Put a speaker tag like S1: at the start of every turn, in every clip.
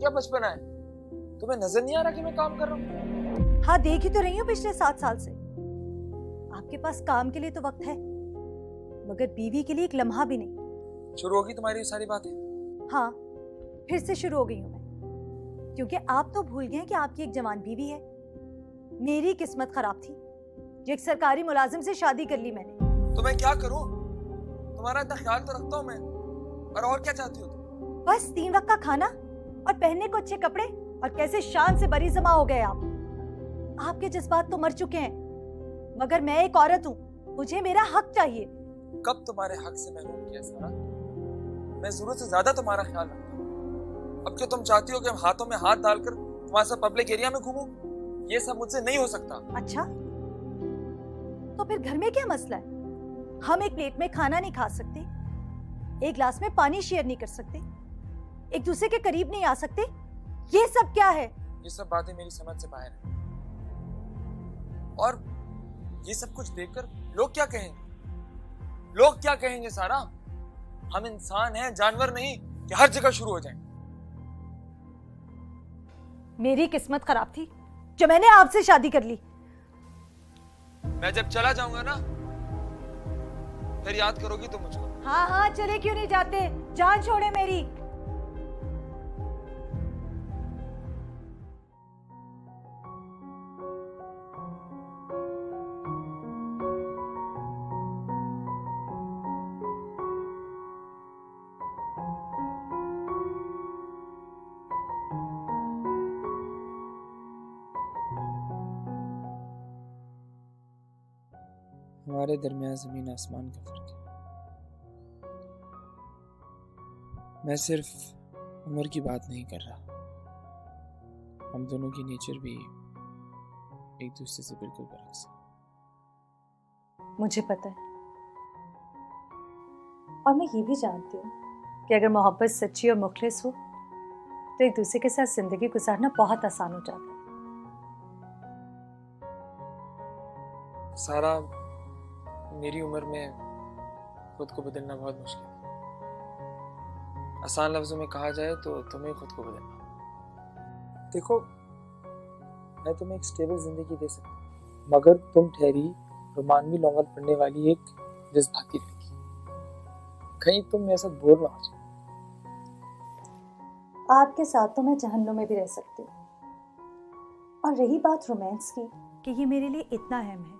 S1: क्या बचपना है? तुम्हें नजर नहीं आ रहा कि मैं काम कर रहा हूँ?
S2: हाँ, देख ही तो रही हूँ पिछले 7 साल से। आपके पास काम के लिए तो वक्त है, मगर बीवी के लिए एक लम्हा भी नहीं।
S1: शुरू होगी तुम्हारी सारी बातें?
S2: हाँ, फिर से शुरू हो गई हूँ मैं, क्योंकि आप तो भूल गए हैं कि आपकी एक जवान बीवी है। मेरी किस्मत खराब थी, जो एक सरकारी मुलाजिम से शादी कर ली मैंने।
S1: तो मैं क्या करूँ? तुम्हारा इतना ख्याल तो रखता हूँ मैं, और क्या चाहती हो तुम?
S2: बस 3 वक्त का खाना और पहनने को अच्छे कपड़े, और कैसे शान से बरी जमा हो गए आप। आपके जज्बात तो मर चुके हैं, मगर मैं एक औरत हूँ, मुझे मेरा हक चाहिए।
S1: कब तुम्हारे हक से महरूम किया सारा? मैं जरूरत से ज्यादा तुम्हारा ख्याल रखता हूँ। अब क्यों तुम चाहती हो कि हम हाथों में हाथ डालकर तुम्हारे साथ पब्लिक एरिया में घूमूं? ये सब मुझसे नहीं हो सकता।
S2: अच्छा, तो फिर घर में क्या मसला है? हम एक प्लेट में खाना नहीं खा सकते, एक गिलास में पानी शेयर नहीं कर सकते, एक दूसरे के करीब नहीं आ सकते? ये सब क्या है?
S1: ये सब बातें मेरी समझ से बाहर है। और ये सब कुछ देखकर लोग क्या कहेंगे? लोग क्या कहेंगे सारा? हम इंसान हैं, जानवर नहीं कि हर जगह शुरू हो जाएं।
S2: मेरी किस्मत खराब थी जो मैंने आपसे शादी कर ली।
S1: मैं जब चला जाऊंगा ना, फिर याद करोगी तुम मुझको।
S2: हाँ हाँ, चले क्यों नहीं जाते? जान छोड़े मेरी।
S1: हमारे दरमियान जमीन आसमान का फर्क है। मैं सिर्फ उम्र की बात नहीं कर रहा, हम दोनों की नेचर भी एक दूसरे से बिल्कुल बरक्स है।
S2: मुझे पता है, और मैं ये भी जानती हूँ कि अगर मोहब्बत सच्ची और मुखलिस हो तो एक दूसरे के साथ जिंदगी गुजारना बहुत आसान हो जाता है।
S1: सारा, मेरी उम्र में खुद को बदलना बहुत मुश्किल है। आसान लफ्जों में कहा जाए तो तुम्हें खुद को बदलना। देखो, मैं तुम्हें एक स्टेबल जिंदगी दे सकता हूँ, मगर तुम ठहरी रोमानवी नॉवल पढ़ने वाली एक जज्बाती लड़की। कहीं तुम मेरे साथ बोर ना हो जाए।
S2: आपके साथ तो मैं जहन्नुम में भी रह सकती हूँ। और रही बात रोमांस की, कि ये मेरे लिए इतना अहम है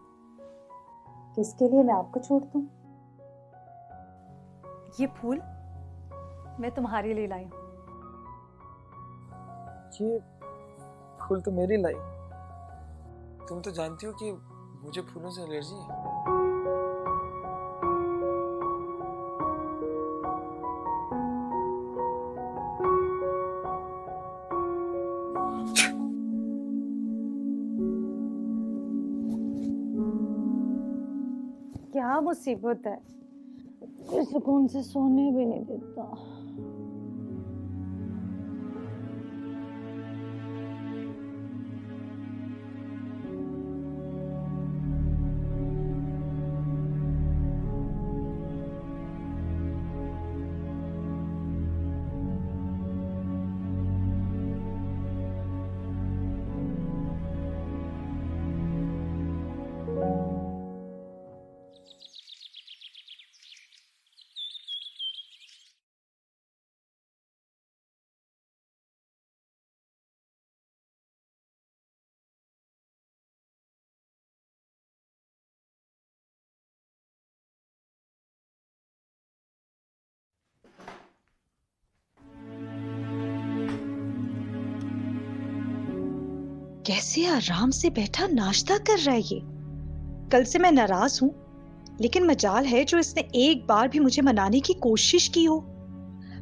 S2: कि इसके लिए मैं आपको छोड़ दूं। ये फूल मैं तुम्हारे लिए लाई हूँ।
S1: ये फूल तो मेरी लाई। तुम तो जानती हो कि मुझे फूलों से एलर्जी है।
S2: क्या मुसीबत है, कोई सुकून से सोने भी नहीं देता।
S3: कैसे आराम से बैठा नाश्ता कर रहा है ये। कल से मैं नाराज हूं, लेकिन मजाल है जो इसने एक बार भी मुझे मनाने की कोशिश की हो।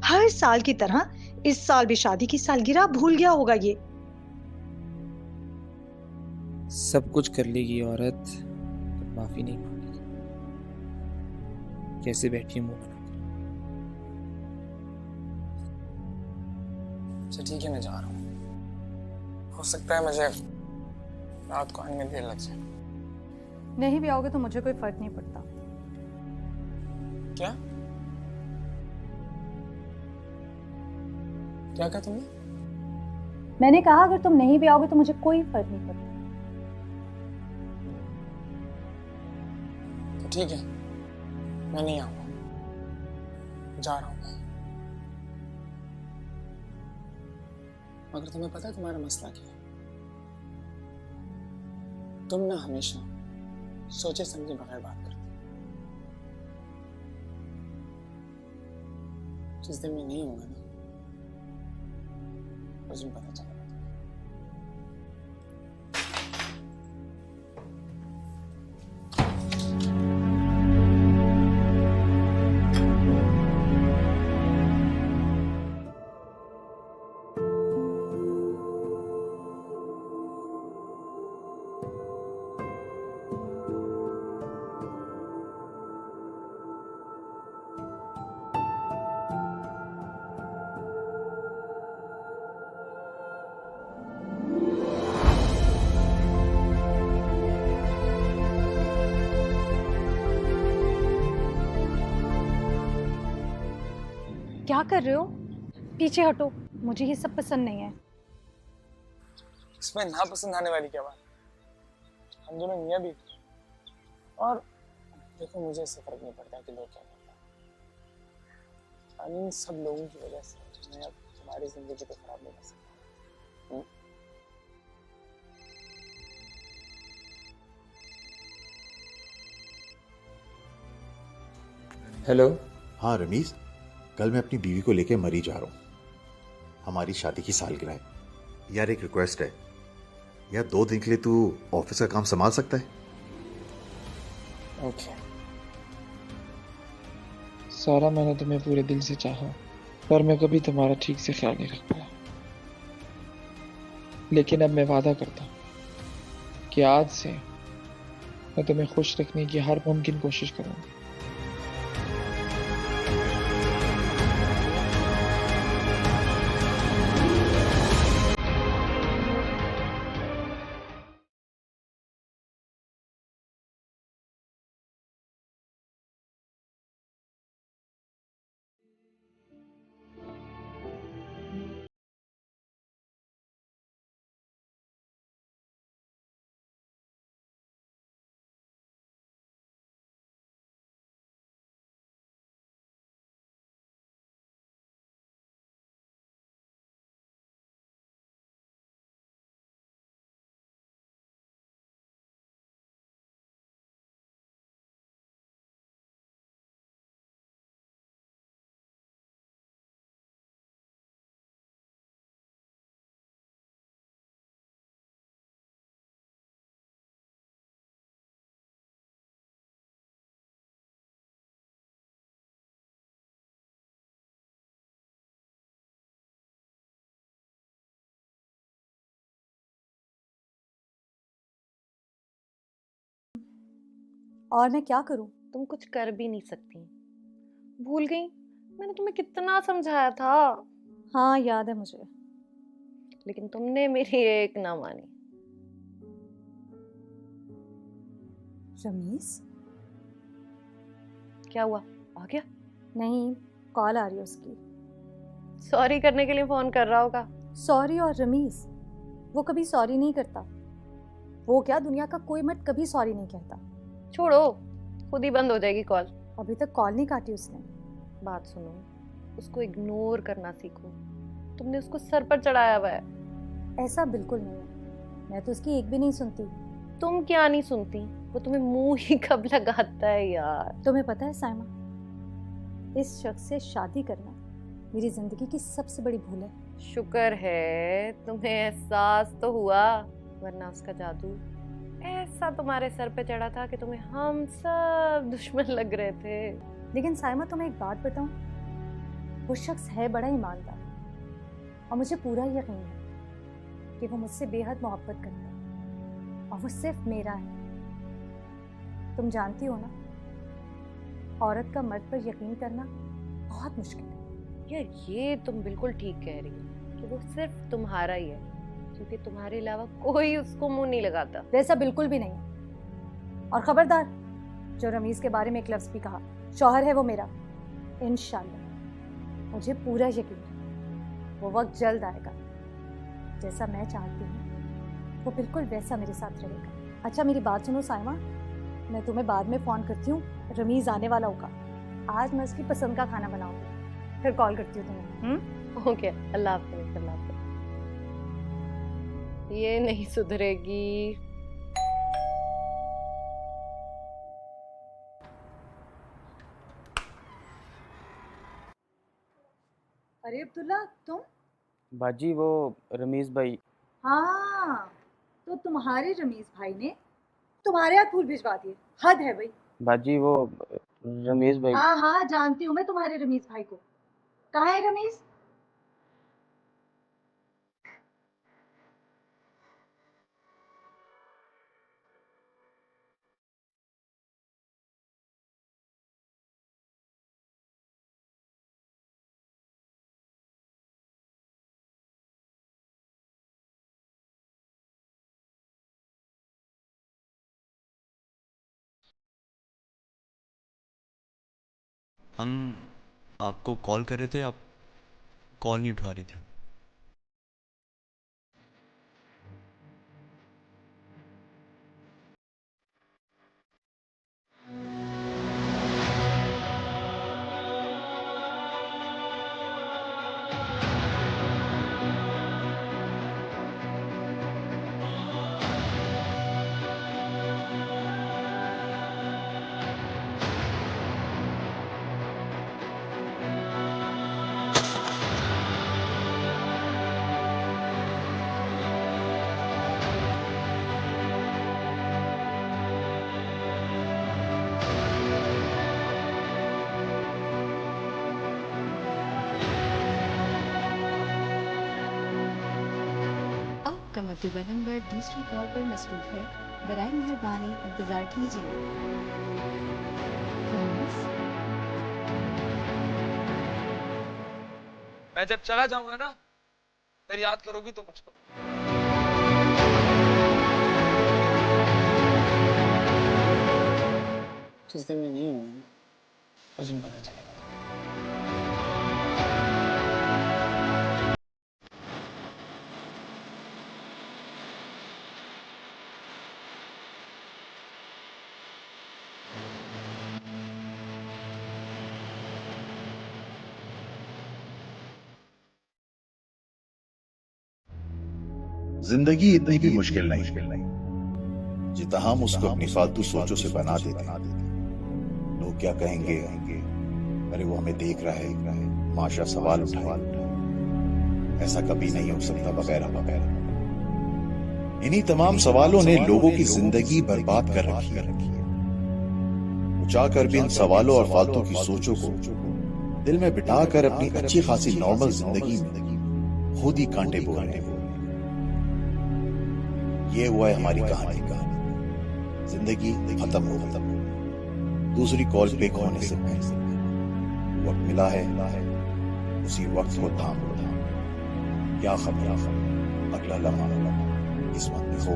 S3: हर साल की तरह इस साल भी शादी की सालगिरह भूल गया होगा ये।
S1: सब कुछ कर लेगी औरत, पर माफी नहीं मांगेगी। कैसे बैठी मुंह बनाकर। अच्छा ठीक है, मैं जा रहा हूँ। हो सकता है मुझे रात को आने में देर लग जाए।
S2: नहीं भी आओगे तो मुझे कोई फर्क नहीं पड़ता।
S1: क्या क्या कहा तुमने?
S2: मैंने कहा अगर तुम नहीं भी आओगे तो मुझे कोई फर्क नहीं पड़ता।
S1: तो ठीक है, मैं नहीं आऊंगा, जा रहा हूँ मैं। मगर तुम्हें पता है तुम्हारा मसला क्या है? तुम ना हमेशा सोचे समझे बगैर बात करते। जिस दिन मैं नहीं होगा ना, उस दिन पता चलेगा।
S2: क्या कर रहे हो? पीछे हटो, मुझे ये सब पसंद नहीं है।
S1: इसमें ना पसंद आने वाली क्या बात? हम दोनों मियां भी, और देखो मुझे इससे फर्क नहीं पड़ता कि लोग क्या कहते हैं। इन सब लोगों की वजह से मैं अब तुम्हारी जिंदगी को खराब नहीं कर सकता।
S4: हेलो।
S5: हाँ रमीज, कल मैं अपनी बीवी को लेके मरी जा रहा हूँ। हमारी शादी की सालगिरह है यार। एक रिक्वेस्ट है यार, 2 दिन के लिए तू ऑफिस का काम संभाल सकता है?
S1: ओके सारा, मैंने तुम्हें पूरे दिल से चाहा, पर मैं कभी तुम्हारा ठीक से ख्याल नहीं रख पाया। लेकिन अब मैं वादा करता हूँ कि आज से मैं तुम्हें खुश रखने की हर मुमकिन कोशिश करूंगा।
S2: और मैं क्या करूं?
S6: तुम कुछ कर भी नहीं सकती। भूल गई मैंने तुम्हें कितना समझाया था।
S2: हाँ याद है मुझे।
S6: लेकिन तुमने मेरी एक ना मानी।
S2: रमीज?
S6: क्या हुआ, आ गया?
S2: नहीं, कॉल आ रही है उसकी।
S6: सॉरी करने के लिए फोन कर रहा होगा।
S2: सॉरी और रमीज, वो कभी सॉरी नहीं करता। वो क्या, दुनिया का कोई मर्द कभी सॉरी नहीं कहता।
S6: छोड़ो, खुद ही बंद हो जाएगी कॉल।
S2: अभी तक कॉल नहीं काटी उसने।
S6: बात सुनो, उसको इग्नोर करना सीखो। तुमने उसको सर पर चढ़ाया हुआ है।
S2: ऐसा बिल्कुल नहीं है, मैं तो उसकी एक भी नहीं सुनती।
S6: तुम क्या नहीं सुनती, वो तुम्हें मुंह ही कब लगाता है यार।
S2: तुम्हें पता है साइमा, इस शख्स से शादी करना मेरी जिंदगी की सबसे बड़ी भूल है।
S6: शुक्र है तुम्हें एहसास तो हुआ, वरना उसका जादू ऐसा तुम्हारे सर पे चढ़ा था कि तुम्हें हम सब दुश्मन लग रहे थे।
S2: लेकिन साइमा, तुम्हें एक बात बताऊं, वो शख्स है बड़ा ईमानदार, और मुझे पूरा यकीन है कि वो मुझसे बेहद मोहब्बत करता है, और वो सिर्फ मेरा है। तुम जानती हो ना, औरत का मर्द पर यकीन करना बहुत मुश्किल है।
S6: यार ये तुम बिल्कुल ठीक कह रही हो कि वो सिर्फ तुम्हारा ही है, क्योंकि तुम्हारे अलावा कोई उसको मुंह नहीं लगाता।
S2: वैसा बिल्कुल भी नहीं। और खबरदार, जो रमीज के बारे में एक लफ्ज भी कहा, शौहर है वो मेरा, इंशाल्लाह। मुझे पूरा यकीन है वो वक्त जल्द आएगा जैसा मैं चाहती हूँ वो बिल्कुल वैसा मेरे साथ रहेगा। अच्छा मेरी बात सुनो साइमा, मैं तुम्हें बाद में फ़ोन करती हूँ, रमीज़ आने वाला होगा। आज मैं उसकी पसंद का खाना बनाऊंगी, फिर कॉल करती हूँ तुम्हें।
S6: ओके, अल्लाह हाफ़िज़, अल्लाह हाफ़िज़। ये नहीं सुधरेगी।
S2: अरे अब्दुल्ला तुम?
S1: बाजी वो रमीज भाई।
S2: हाँ, तो तुम्हारे रमीज भाई ने तुम्हारे हाथ फूल भिजवा दिए, हद है भाई।
S1: बाजी वो रमीज भाई।
S2: हाँ हाँ जानती हूँ मैं तुम्हारे रमीज भाई को। कहाँ है रमीज?
S4: हम आपको कॉल कर रहे थे, आप कॉल नहीं उठा रही थी।
S7: आपका मकतूबा नंबर दूसरी कॉल पर मसरूफ है, बराए मेहरबानी इंतज़ार कीजिए। Please।
S8: मैं जब चला जाऊंगा ना, फिर याद करोगी तो मुझको। जिस दिन मैं नहीं हूँ उस दिन पता चलेगा।
S5: जिंदगी इतनी भी मुश्किल नहीं जितना हम उसको अपनी फालतू सोचों से बना देते। लोग क्या कहेंगे, अरे वो हमें देख रहा है, माशा सवाल उठाए, ऐसा कभी नहीं हो सकता, वगैरह वगैरह। इन्हीं तमाम सवालों ने लोगों की जिंदगी बर्बाद कर रखी है। चाहकर भी इन सवालों और फालतू की सोचों को दिल में बिठाकर अपनी अच्छी खासी नॉर्मल जिंदगी में खुद ही कांटे बो रहे हैं। ये हुआ है हमारी कहानी। जिंदगी खत्म हो दूसरी कॉल पे होने से पहले वक्त मिला है, उसी वक्त को थाम लो। क्या खबर अगला लम्हा किस्मत में हो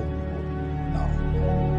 S5: ना हो।